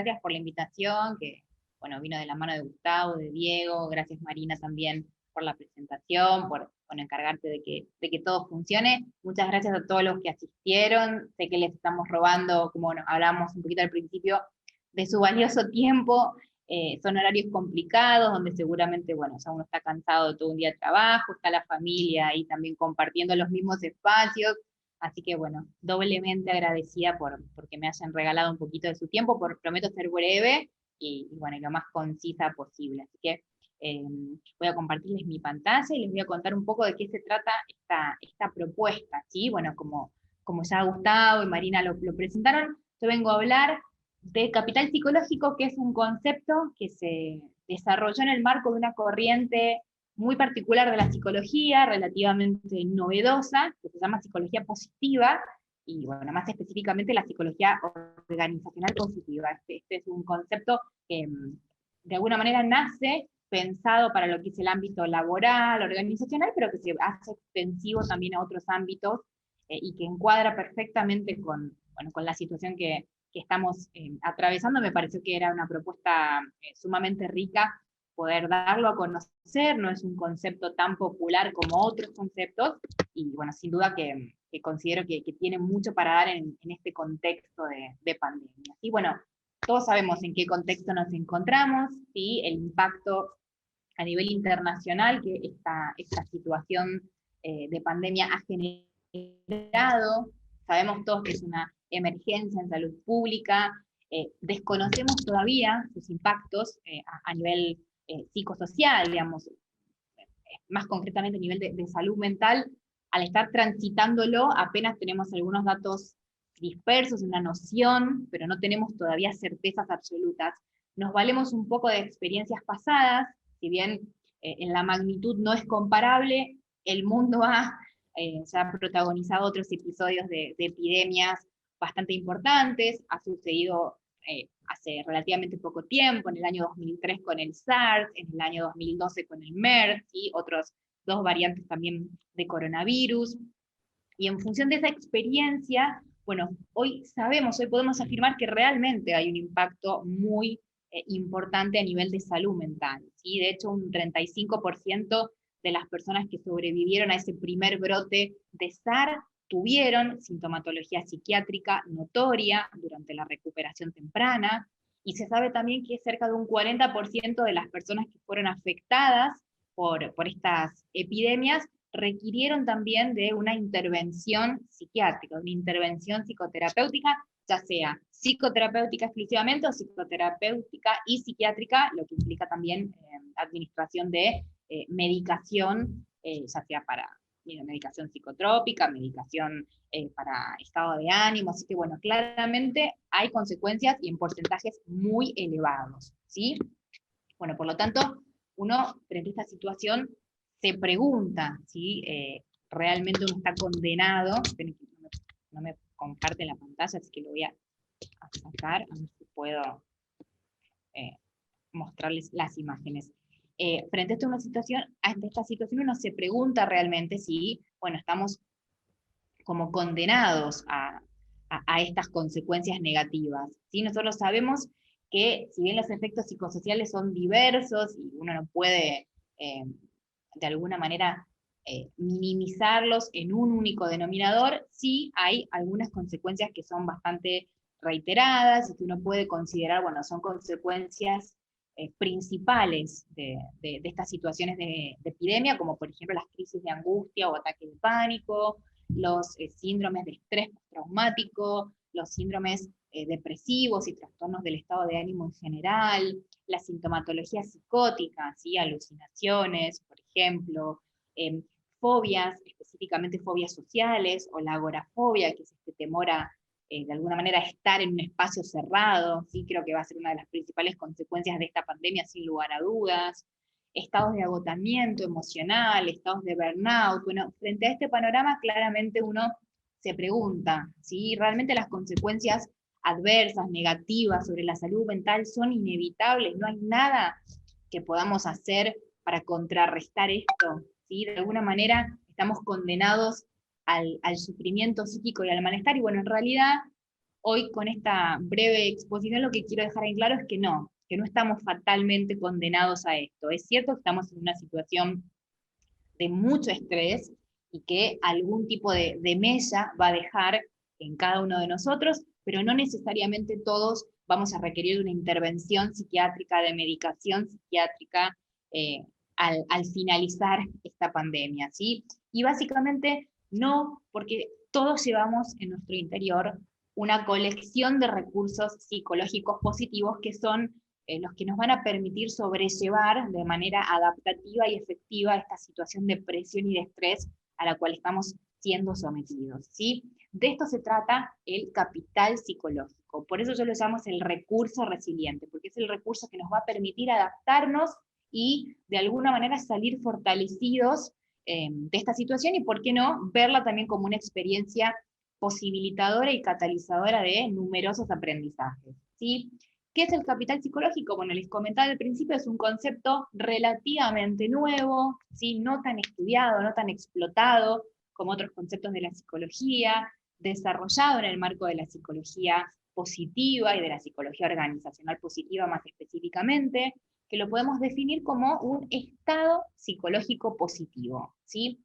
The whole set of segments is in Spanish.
gracias por la invitación, que bueno, vino de la mano de Gustavo, de Diego, gracias Marina también por la presentación, por encargarte de que todo funcione. Muchas gracias a todos los que asistieron, sé que les estamos robando, como bueno, hablamos un poquito al principio, de su valioso tiempo. Son horarios complicados, donde seguramente, bueno, ya uno está cansado de todo un día de trabajo, está la familia ahí también compartiendo los mismos espacios, así que bueno, doblemente agradecida porque me hayan regalado un poquito de su tiempo, prometo ser breve y bueno, y lo más concisa posible. Así que voy a compartirles mi pantalla y les voy a contar un poco de qué se trata esta propuesta, ¿sí? Bueno, como ya Gustavo y Marina lo presentaron, yo vengo a hablar de capital psicológico, que es un concepto que se desarrolló en el marco de una corriente muy particular de la psicología, relativamente novedosa, que se llama psicología positiva, y bueno, más específicamente la psicología organizacional positiva. Este es un concepto que de alguna manera nace pensado para lo que es el ámbito laboral, organizacional, pero que se hace extensivo también a otros ámbitos y que encuadra perfectamente bueno, con la situación que estamos atravesando. Me pareció que era una propuesta sumamente rica poder darlo a conocer, no es un concepto tan popular como otros conceptos, y bueno, sin duda que considero que tiene mucho para dar en este contexto de pandemia. Y bueno, todos sabemos en qué contexto nos encontramos, ¿sí? El impacto a nivel internacional que esta situación de pandemia ha generado. Sabemos todos que es una emergencia en salud pública, desconocemos todavía sus impactos a nivel psicosocial, digamos, más concretamente a nivel de salud mental. Al estar transitándolo, apenas tenemos algunos datos dispersos, una noción, pero no tenemos todavía certezas absolutas. Nos valemos un poco de experiencias pasadas, si bien en la magnitud no es comparable, el mundo ya ha protagonizado otros episodios de epidemias bastante importantes, ha sucedido hace relativamente poco tiempo, en el año 2003 con el SARS, en el año 2012 con el MERS, y otros dos variantes también de coronavirus. Y en función de esa experiencia, bueno, hoy podemos afirmar que realmente hay un impacto muy importante a nivel de salud mental, ¿sí? De hecho, un 35% de las personas que sobrevivieron a ese primer brote de SARS tuvieron sintomatología psiquiátrica notoria durante la recuperación temprana, y se sabe también que cerca de un 40% de las personas que fueron afectadas por estas epidemias requirieron también de una intervención psiquiátrica, una intervención psicoterapéutica, ya sea psicoterapéutica exclusivamente o psicoterapéutica y psiquiátrica, lo que implica también administración de medicación, ya sea para medicación psicotrópica, medicación para estado de ánimo, así que bueno, claramente hay consecuencias y en porcentajes muy elevados, ¿sí? Bueno, por lo tanto, uno frente a esta situación se pregunta si realmente uno está condenado. No me comparte la pantalla, así que lo voy a sacar, a ver si puedo eh, mostrarles las imágenes. Frente a esta situación uno se pregunta realmente si, bueno, estamos como condenados a estas consecuencias negativas, ¿sí? Nosotros sabemos que si bien los efectos psicosociales son diversos y uno no puede de alguna manera minimizarlos en un único denominador, sí hay algunas consecuencias que son bastante reiteradas y que uno puede considerar, bueno, son consecuencias principales de estas situaciones de epidemia, como por ejemplo las crisis de angustia o ataques de pánico, los síndromes de estrés postraumático, los síndromes depresivos y trastornos del estado de ánimo en general, la sintomatología psicótica, ¿sí? Alucinaciones, por ejemplo, fobias, específicamente fobias sociales, o la agorafobia, que es este temor a, de alguna manera, estar en un espacio cerrado, ¿sí? Creo que va a ser una de las principales consecuencias de esta pandemia, sin lugar a dudas. Estados de agotamiento emocional, estados de burnout. Bueno, frente a este panorama, claramente uno se pregunta si realmente las consecuencias adversas, negativas sobre la salud mental son inevitables, no hay nada que podamos hacer para contrarrestar esto, ¿sí? De alguna manera estamos condenados al sufrimiento psíquico y al malestar, y bueno, en realidad hoy con esta breve exposición lo que quiero dejar en claro es que no estamos fatalmente condenados a esto. Es cierto que estamos en una situación de mucho estrés y que algún tipo de mella va a dejar en cada uno de nosotros, pero no necesariamente todos vamos a requerir de una intervención psiquiátrica, de medicación psiquiátrica al finalizar esta pandemia, ¿sí? Y básicamente no, porque todos llevamos en nuestro interior una colección de recursos psicológicos positivos que son los que nos van a permitir sobrellevar de manera adaptativa y efectiva esta situación de presión y de estrés a la cual estamos siendo sometidos, ¿sí? De esto se trata el capital psicológico, por eso yo lo llamo el recurso resiliente, porque es el recurso que nos va a permitir adaptarnos y de alguna manera salir fortalecidos de esta situación y, ¿por qué no?, verla también como una experiencia posibilitadora y catalizadora de numerosos aprendizajes, ¿sí? ¿Qué es el capital psicológico? Bueno, les comentaba al principio, es un concepto relativamente nuevo, ¿sí? No tan estudiado, no tan explotado como otros conceptos de la psicología, desarrollado en el marco de la psicología positiva y de la psicología organizacional positiva más específicamente, que lo podemos definir como un estado psicológico positivo, ¿sí?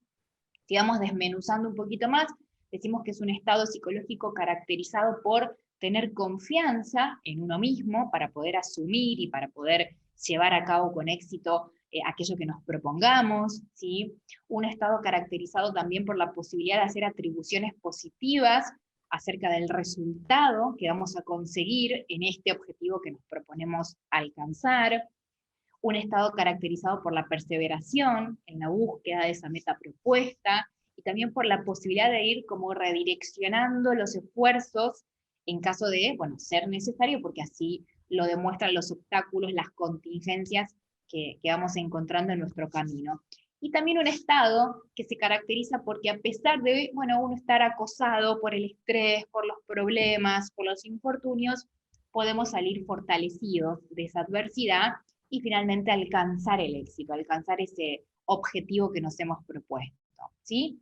Si vamos desmenuzando un poquito más, decimos que es un estado psicológico caracterizado por tener confianza en uno mismo para poder asumir y para poder llevar a cabo con éxito aquello que nos propongamos, ¿sí? Un estado caracterizado también por la posibilidad de hacer atribuciones positivas acerca del resultado que vamos a conseguir en este objetivo que nos proponemos alcanzar, un estado caracterizado por la perseveración en la búsqueda de esa meta propuesta, y también por la posibilidad de ir como redireccionando los esfuerzos en caso de, bueno, ser necesario, porque así lo demuestran los obstáculos, las contingencias que vamos encontrando en nuestro camino. Y también un estado que se caracteriza porque a pesar de, bueno, uno estar acosado por el estrés, por los problemas, por los infortunios, podemos salir fortalecidos de esa adversidad y finalmente alcanzar el éxito, alcanzar ese objetivo que nos hemos propuesto, ¿sí?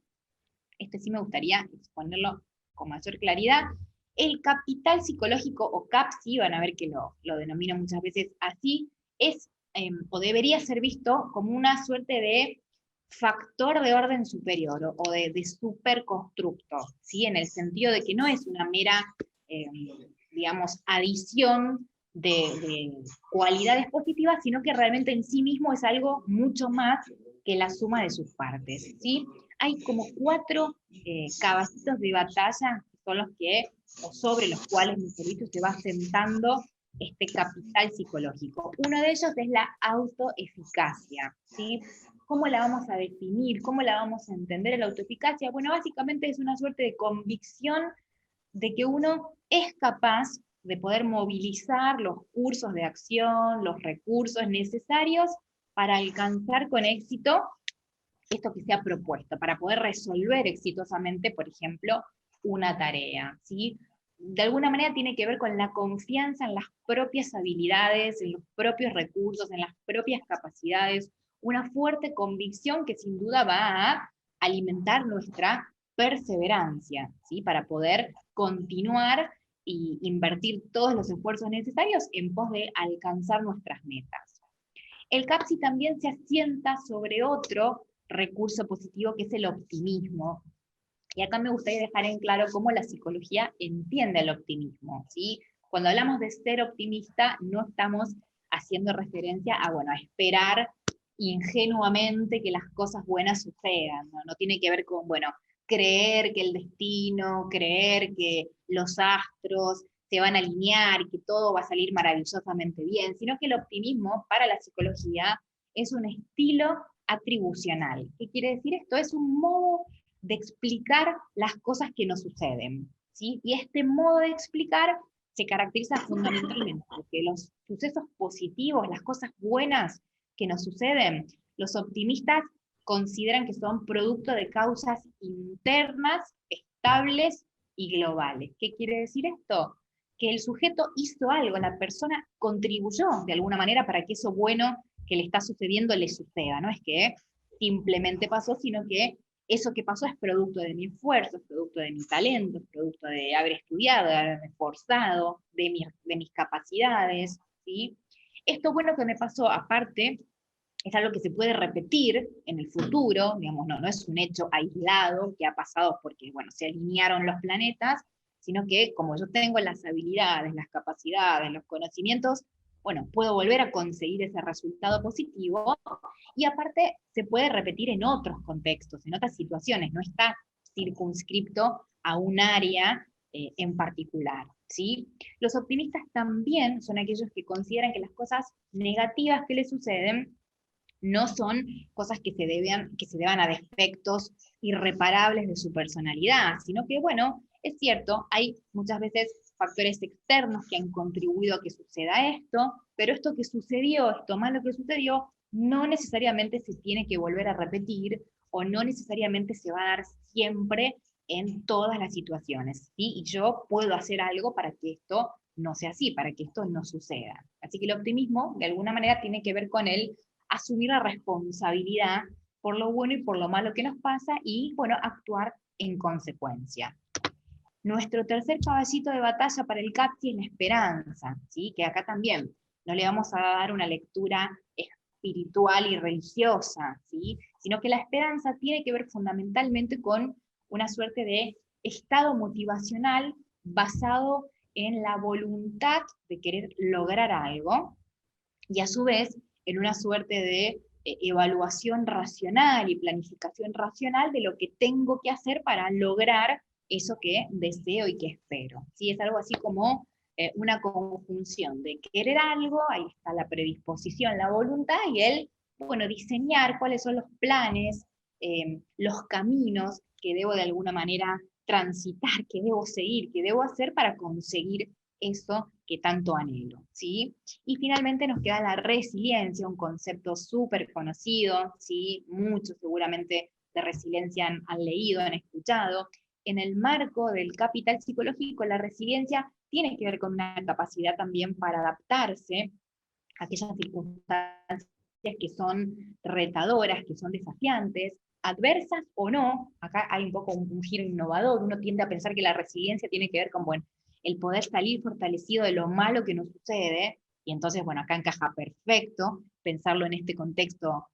Este sí me gustaría exponerlo con mayor claridad. El capital psicológico, o CAPSI, van a ver que lo denomino muchas veces así, es o debería ser visto como una suerte de factor de orden superior o de superconstructo, ¿sí? En el sentido de que no es una mera, digamos, adición de cualidades positivas, sino que realmente en sí mismo es algo mucho más que la suma de sus partes, ¿sí? Hay como 4 caballitos de batalla, que son los que, o sobre los cuales mi servicio se va sentando este capital psicológico. Uno de ellos es la autoeficacia, ¿sí? ¿Cómo la vamos a definir? ¿Cómo la vamos a entender la autoeficacia? Bueno, básicamente es una suerte de convicción de que uno es capaz de poder movilizar los cursos de acción, los recursos necesarios para alcanzar con éxito esto que se ha propuesto, para poder resolver exitosamente, por ejemplo, una tarea, ¿sí? De alguna manera tiene que ver con la confianza en las propias habilidades, en los propios recursos, en las propias capacidades, una fuerte convicción que sin duda va a alimentar nuestra perseverancia, ¿sí? Para poder continuar y invertir todos los esfuerzos necesarios en pos de alcanzar nuestras metas. El CAPSI también se asienta sobre otro recurso positivo que es el optimismo. Y acá me gustaría dejar en claro cómo la psicología entiende el optimismo, ¿sí? Cuando hablamos de ser optimista, no estamos haciendo referencia a, bueno, a esperar ingenuamente que las cosas buenas sucedan, ¿no? No tiene que ver con, bueno, creer que el destino, creer que los astros se van a alinear y que todo va a salir maravillosamente bien, sino que el optimismo para la psicología es un estilo atribucional. ¿Qué quiere decir esto? Es un modo de explicar las cosas que nos suceden, ¿sí? Y este modo de explicar se caracteriza fundamentalmente porque los sucesos positivos, las cosas buenas que nos suceden, los optimistas consideran que son producto de causas internas, estables y globales. ¿Qué quiere decir esto? Que el sujeto hizo algo, la persona contribuyó de alguna manera para que eso bueno que le está sucediendo le suceda, no es que simplemente pasó, sino que eso que pasó es producto de mi esfuerzo, es producto de mi talento, es producto de haber estudiado, de haberme esforzado, de mis capacidades, ¿sí? Esto bueno que me pasó, aparte, es algo que se puede repetir en el futuro, digamos, no es un hecho aislado que ha pasado porque, bueno, se alinearon los planetas, sino que como yo tengo las habilidades, las capacidades, los conocimientos, bueno, puedo volver a conseguir ese resultado positivo, y aparte se puede repetir en otros contextos, en otras situaciones, no está circunscripto a un área en particular, ¿sí? Los optimistas también son aquellos que consideran que las cosas negativas que les suceden no son cosas que se deban a defectos irreparables de su personalidad, sino que, bueno, es cierto, hay muchas veces factores externos que han contribuido a que suceda esto, pero esto que sucedió, esto malo que sucedió, no necesariamente se tiene que volver a repetir, o no necesariamente se va a dar siempre en todas las situaciones, ¿sí? Y yo puedo hacer algo para que esto no sea así, para que esto no suceda. Así que el optimismo, de alguna manera, tiene que ver con el asumir la responsabilidad por lo bueno y por lo malo que nos pasa y, bueno, actuar en consecuencia. Nuestro tercer caballito de batalla para el CAPTI es la esperanza, ¿sí? Que acá también no le vamos a dar una lectura espiritual y religiosa, ¿sí? Sino que la esperanza tiene que ver fundamentalmente con una suerte de estado motivacional basado en la voluntad de querer lograr algo, y a su vez en una suerte de evaluación racional y planificación racional de lo que tengo que hacer para lograr eso que deseo y que espero. ¿Sí? Es algo así como una conjunción de querer algo, ahí está la predisposición, la voluntad, y el, bueno, diseñar cuáles son los planes, los caminos que debo de alguna manera transitar, que debo seguir, que debo hacer para conseguir eso que tanto anhelo, ¿sí? Y finalmente nos queda la resiliencia, un concepto súper conocido, ¿sí? Muchos seguramente de resiliencia han leído, han escuchado. En el marco del capital psicológico, la resiliencia tiene que ver con una capacidad también para adaptarse a aquellas circunstancias que son retadoras, que son desafiantes, adversas o no. Acá hay un poco un giro innovador, uno tiende a pensar que la resiliencia tiene que ver con, bueno, el poder salir fortalecido de lo malo que nos sucede, y entonces, bueno, acá encaja perfecto pensarlo en este contexto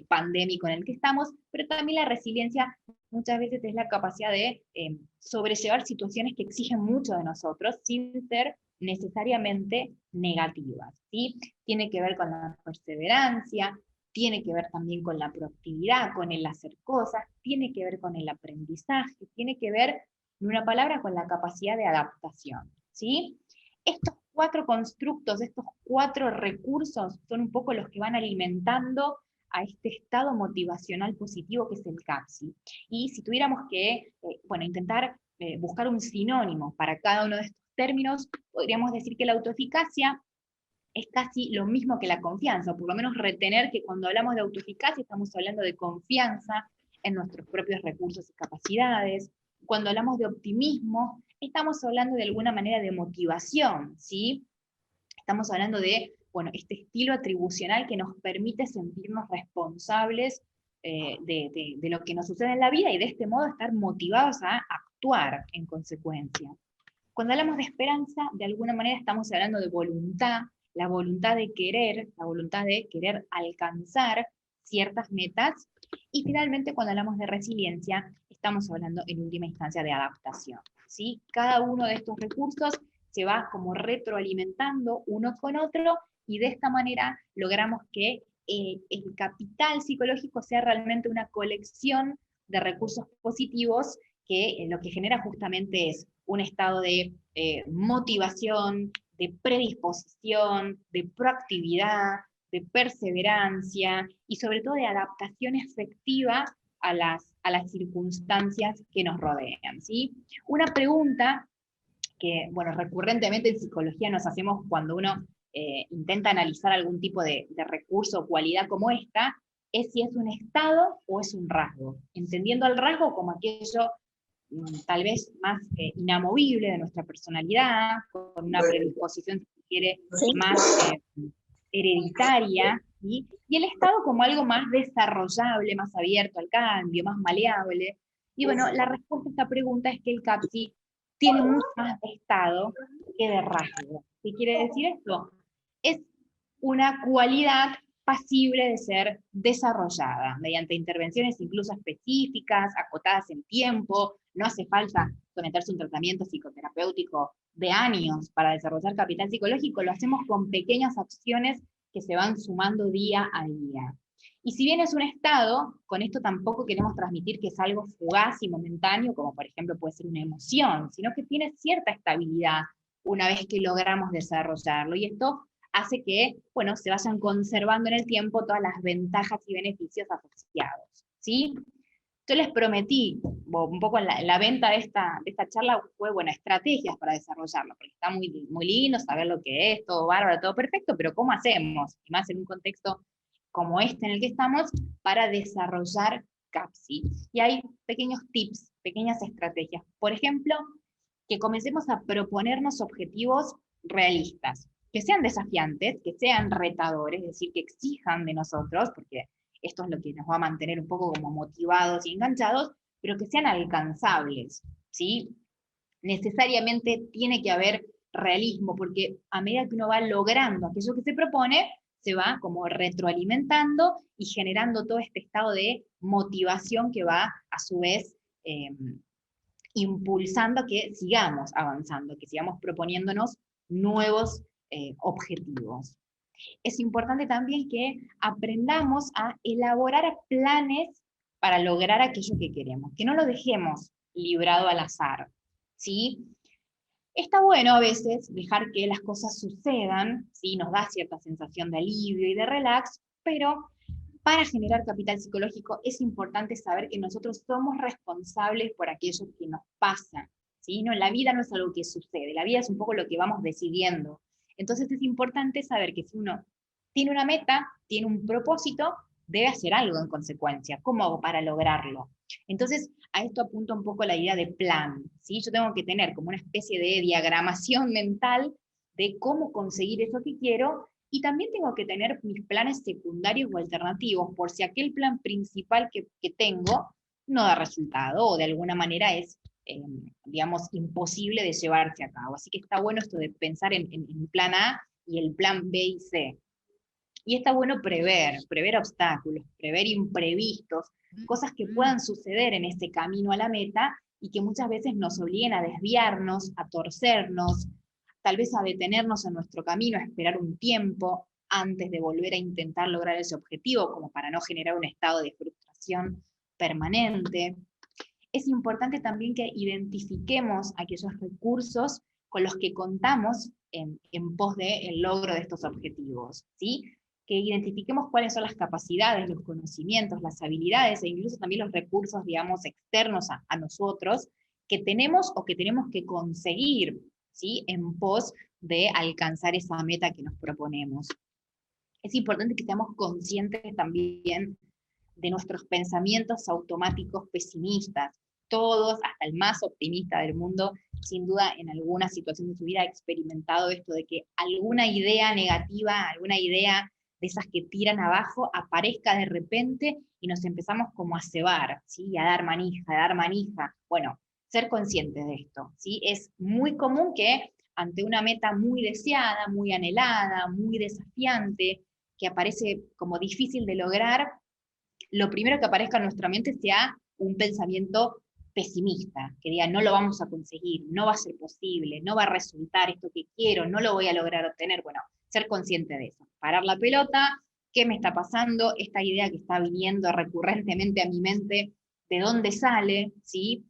pandémico en el que estamos, pero también la resiliencia muchas veces es la capacidad de sobrellevar situaciones que exigen mucho de nosotros sin ser necesariamente negativas, ¿sí? Tiene que ver con la perseverancia, tiene que ver también con la proactividad, con el hacer cosas, tiene que ver con el aprendizaje, tiene que ver, en una palabra, con la capacidad de adaptación, ¿sí? Estos 4 constructos, estos 4 recursos son un poco los que van alimentando a este estado motivacional positivo que es el CAPSI. Y si tuviéramos que, bueno, intentar buscar un sinónimo para cada uno de estos términos, podríamos decir que la autoeficacia es casi lo mismo que la confianza, o por lo menos retener que cuando hablamos de autoeficacia estamos hablando de confianza en nuestros propios recursos y capacidades. Cuando hablamos de optimismo, estamos hablando de alguna manera de motivación, ¿sí? Estamos hablando de, bueno, este estilo atribucional que nos permite sentirnos responsables de lo que nos sucede en la vida, y de este modo estar motivados a actuar en consecuencia. Cuando hablamos de esperanza, de alguna manera estamos hablando de voluntad, la voluntad de querer, la voluntad de querer alcanzar ciertas metas, y finalmente cuando hablamos de resiliencia, estamos hablando en última instancia de adaptación, ¿sí? Cada uno de estos recursos se va como retroalimentando uno con otro, y de esta manera logramos que el capital psicológico sea realmente una colección de recursos positivos que lo que genera justamente es un estado de motivación, de predisposición, de proactividad, de perseverancia y sobre todo de adaptación efectiva a las circunstancias que nos rodean, ¿sí? Una pregunta que, bueno, recurrentemente en psicología nos hacemos cuando uno intenta analizar algún tipo de recurso o cualidad como esta, es si es un estado o es un rasgo, entendiendo al rasgo como aquello tal vez más inamovible de nuestra personalidad, con una predisposición, si quiere, más hereditaria, ¿sí? Y el Estado como algo más desarrollable, más abierto al cambio, más maleable. Y bueno, la respuesta a esta pregunta es que el CAPSI tiene mucho más de Estado que de rasgo. ¿Qué quiere decir esto? Es una cualidad pasible de ser desarrollada mediante intervenciones incluso específicas, acotadas en tiempo. No hace falta someterse a un tratamiento psicoterapéutico de años para desarrollar capital psicológico, lo hacemos con pequeñas acciones que se van sumando día a día. Y si bien es un estado, con esto tampoco queremos transmitir que es algo fugaz y momentáneo, como por ejemplo puede ser una emoción, sino que tiene cierta estabilidad una vez que logramos desarrollarlo. Y esto hace que, bueno, se vayan conservando en el tiempo todas las ventajas y beneficios asociados, ¿sí? Yo les prometí, un poco en la venta de esta charla fue, bueno, estrategias para desarrollarlo, porque está muy, muy lindo saber lo que es, todo bárbaro, todo perfecto, pero ¿cómo hacemos? Y más en un contexto como este en el que estamos, para desarrollar CAPSI. Y hay pequeños tips, pequeñas estrategias. Por ejemplo, que comencemos a proponernos objetivos realistas, que sean desafiantes, que sean retadores, es decir, que exijan de nosotros, porque esto es lo que nos va a mantener un poco como motivados y enganchados, pero que sean alcanzables, ¿sí? Necesariamente tiene que haber realismo, porque a medida que uno va logrando aquello que se propone, se va como retroalimentando y generando todo este estado de motivación que va a su vez impulsando a que sigamos avanzando, que sigamos proponiéndonos nuevos objetivos. Es importante también que aprendamos a elaborar planes para lograr aquello que queremos, que no lo dejemos librado al azar, ¿sí? Está bueno a veces dejar que las cosas sucedan, ¿sí? Nos da cierta sensación de alivio y de relax, pero para generar capital psicológico es importante saber que nosotros somos responsables por aquello que nos pasa, ¿sí? No, la vida no es algo que sucede, la vida es un poco lo que vamos decidiendo. Entonces es importante saber que si uno tiene una meta, tiene un propósito, debe hacer algo en consecuencia. ¿Cómo hago para lograrlo? Entonces, a esto apunta un poco la idea de plan, ¿sí? Yo tengo que tener como una especie de diagramación mental de cómo conseguir eso que quiero, y también tengo que tener mis planes secundarios o alternativos, por si aquel plan principal que tengo no da resultado, o de alguna manera es, digamos, imposible de llevarse a cabo. Así que está bueno esto de pensar en plan A y el plan B y C. Y está bueno prever obstáculos, prever imprevistos, cosas que puedan suceder en este camino a la meta y que muchas veces nos obliguen a desviarnos, a torcernos, tal vez a detenernos en nuestro camino, a esperar un tiempo antes de volver a intentar lograr ese objetivo, como para no generar un estado de frustración permanente. Es importante también que identifiquemos aquellos recursos con los que contamos en pos del logro de estos objetivos, ¿sí? Que identifiquemos cuáles son las capacidades, los conocimientos, las habilidades e incluso también los recursos, digamos, externos a nosotros que tenemos o que tenemos que conseguir, ¿sí? En pos de alcanzar esa meta que nos proponemos. Es importante que seamos conscientes también de nuestros pensamientos automáticos pesimistas. Todos, hasta el más optimista del mundo, sin duda en alguna situación de su vida ha experimentado esto de que alguna idea negativa, alguna idea de esas que tiran abajo, aparezca de repente y nos empezamos como a cebar, ¿sí? A dar manija, a dar manija. Bueno, ser conscientes de esto, ¿sí? Es muy común que ante una meta muy deseada, muy anhelada, muy desafiante, que aparece como difícil de lograr, lo primero que aparezca en nuestra mente sea un pensamiento pesimista, que diga, no lo vamos a conseguir, no va a ser posible, no va a resultar esto que quiero, no lo voy a lograr obtener. Bueno, ser consciente de eso, parar la pelota, qué me está pasando, esta idea que está viniendo recurrentemente a mi mente, de dónde sale, ¿sí?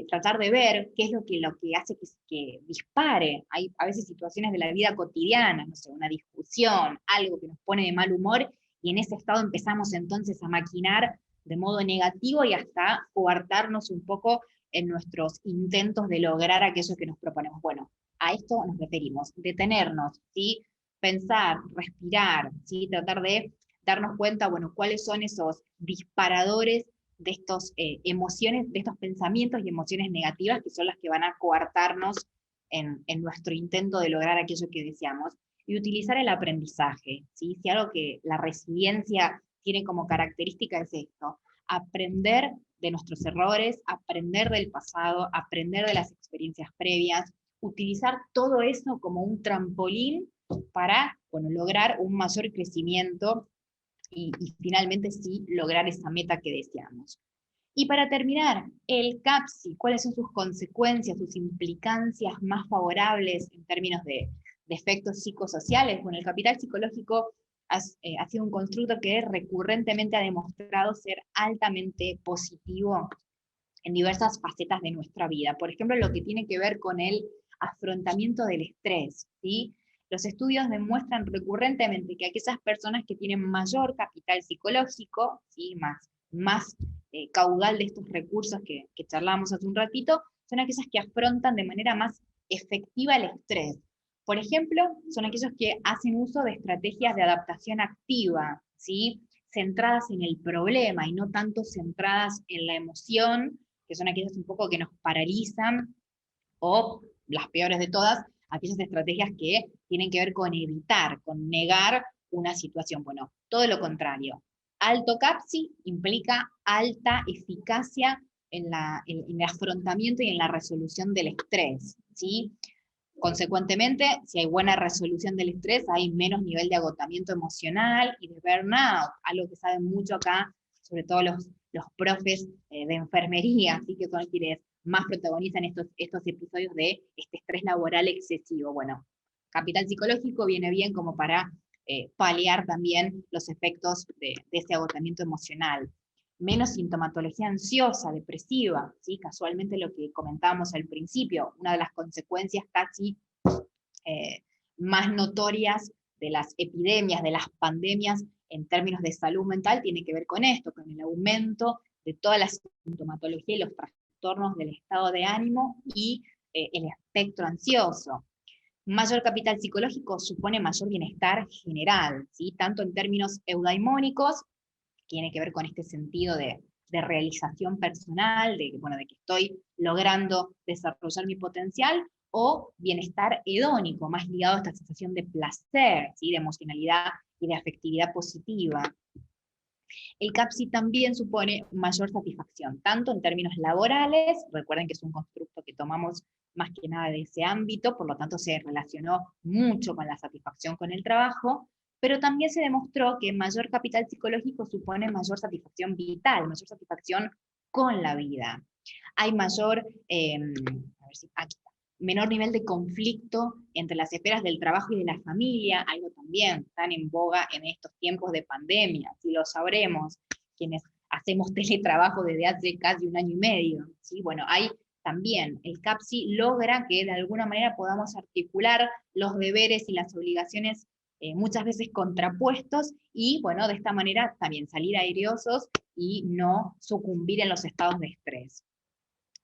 Tratar de ver qué es lo que hace que dispare. Hay a veces situaciones de la vida cotidiana, no sé, una discusión, algo que nos pone de mal humor, y en ese estado empezamos entonces a maquinar de modo negativo y hasta coartarnos un poco en nuestros intentos de lograr aquello que nos proponemos. Bueno, a esto nos referimos, detenernos, ¿sí? Pensar, respirar, ¿sí? Tratar de darnos cuenta, bueno, cuáles son esos disparadores de estas emociones, de estos pensamientos y emociones negativas que son las que van a coartarnos en nuestro intento de lograr aquello que deseamos. y utilizar el aprendizaje, ¿sí? Si algo que la resiliencia tiene como característica es esto, aprender de nuestros errores, aprender del pasado, aprender de las experiencias previas, utilizar todo eso como un trampolín para, bueno, lograr un mayor crecimiento y finalmente sí lograr esa meta que deseamos. Y para terminar, el CAPSI, ¿cuáles son sus consecuencias, sus implicancias más favorables en términos de efectos psicosociales? Bueno, el capital psicológico ha sido un constructo que recurrentemente ha demostrado ser altamente positivo en diversas facetas de nuestra vida. Por ejemplo, lo que tiene que ver con el afrontamiento del estrés, ¿sí? Los estudios demuestran recurrentemente que aquellas personas que tienen mayor capital psicológico, ¿sí? más caudal de estos recursos que charlamos hace un ratito, son aquellas que afrontan de manera más efectiva el estrés. Por ejemplo, son aquellos que hacen uso de estrategias de adaptación activa, ¿sí? Centradas en el problema y no tanto centradas en la emoción, que son aquellas un poco que nos paralizan, o las peores de todas, aquellas estrategias que tienen que ver con evitar, con negar una situación. Bueno, todo lo contrario. Alto CAPSI implica alta eficacia en el afrontamiento y en la resolución del estrés, ¿sí? Consecuentemente, si hay buena resolución del estrés, hay menos nivel de agotamiento emocional y de burnout, algo que saben mucho acá, sobre todo los profes de enfermería, así que son quienes más protagonizan estos episodios de este estrés laboral excesivo. Bueno, capital psicológico viene bien como para paliar también los efectos de ese agotamiento emocional. Menos sintomatología ansiosa, depresiva, ¿sí? Casualmente lo que comentábamos al principio, una de las consecuencias casi eh, más notorias de las epidemias, de las pandemias en términos de salud mental, tiene que ver con esto, con el aumento de toda la sintomatología y los trastornos del estado de ánimo y el espectro ansioso. Mayor capital psicológico supone mayor bienestar general, ¿sí? Tanto en términos eudaimónicos, tiene que ver con este sentido de realización personal, bueno, de que estoy logrando desarrollar mi potencial, o bienestar hedónico, más ligado a esta sensación de placer, ¿sí? De emocionalidad y de afectividad positiva. El CAPSI también supone mayor satisfacción, tanto en términos laborales, recuerden que es un constructo que tomamos más que nada de ese ámbito, por lo tanto se relacionó mucho con la satisfacción con el trabajo, pero también se demostró que mayor capital psicológico supone mayor satisfacción vital, mayor satisfacción con la vida. Hay mayor, a ver si, aquí está, menor nivel de conflicto entre las esferas del trabajo y de la familia, algo también tan en boga en estos tiempos de pandemia, si lo sabremos, quienes hacemos teletrabajo desde hace casi un año y medio, ¿sí? Bueno, hay también, el CAPSI logra que de alguna manera podamos articular los deberes y las obligaciones muchas veces contrapuestos, y bueno, de esta manera también salir airosos y no sucumbir en los estados de estrés.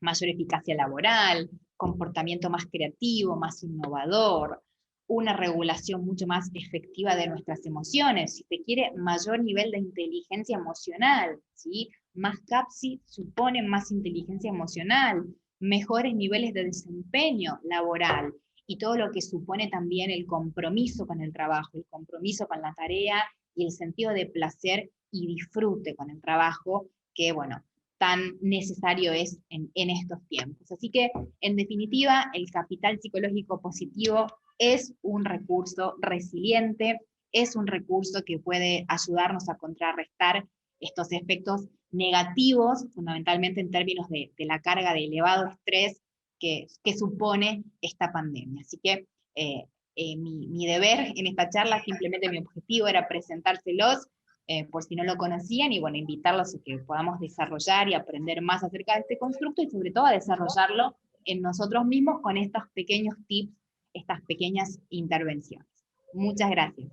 Mayor eficacia laboral, comportamiento más creativo, más innovador, una regulación mucho más efectiva de nuestras emociones, si se quiere, mayor nivel de inteligencia emocional, ¿sí? Más CAPSI supone más inteligencia emocional, mejores niveles de desempeño laboral, y todo lo que supone también el compromiso con el trabajo, el compromiso con la tarea y el sentido de placer y disfrute con el trabajo, que bueno, tan necesario es en estos tiempos. Así que, en definitiva, el capital psicológico positivo es un recurso resiliente, es un recurso que puede ayudarnos a contrarrestar estos efectos negativos, fundamentalmente en términos de la carga de elevado estrés que supone esta pandemia. Así que mi deber en esta charla, simplemente mi objetivo era presentárselos, por si no lo conocían, y bueno, invitarlos a que podamos desarrollar y aprender más acerca de este constructo, y sobre todo a desarrollarlo en nosotros mismos con estos pequeños tips, estas pequeñas intervenciones. Muchas gracias.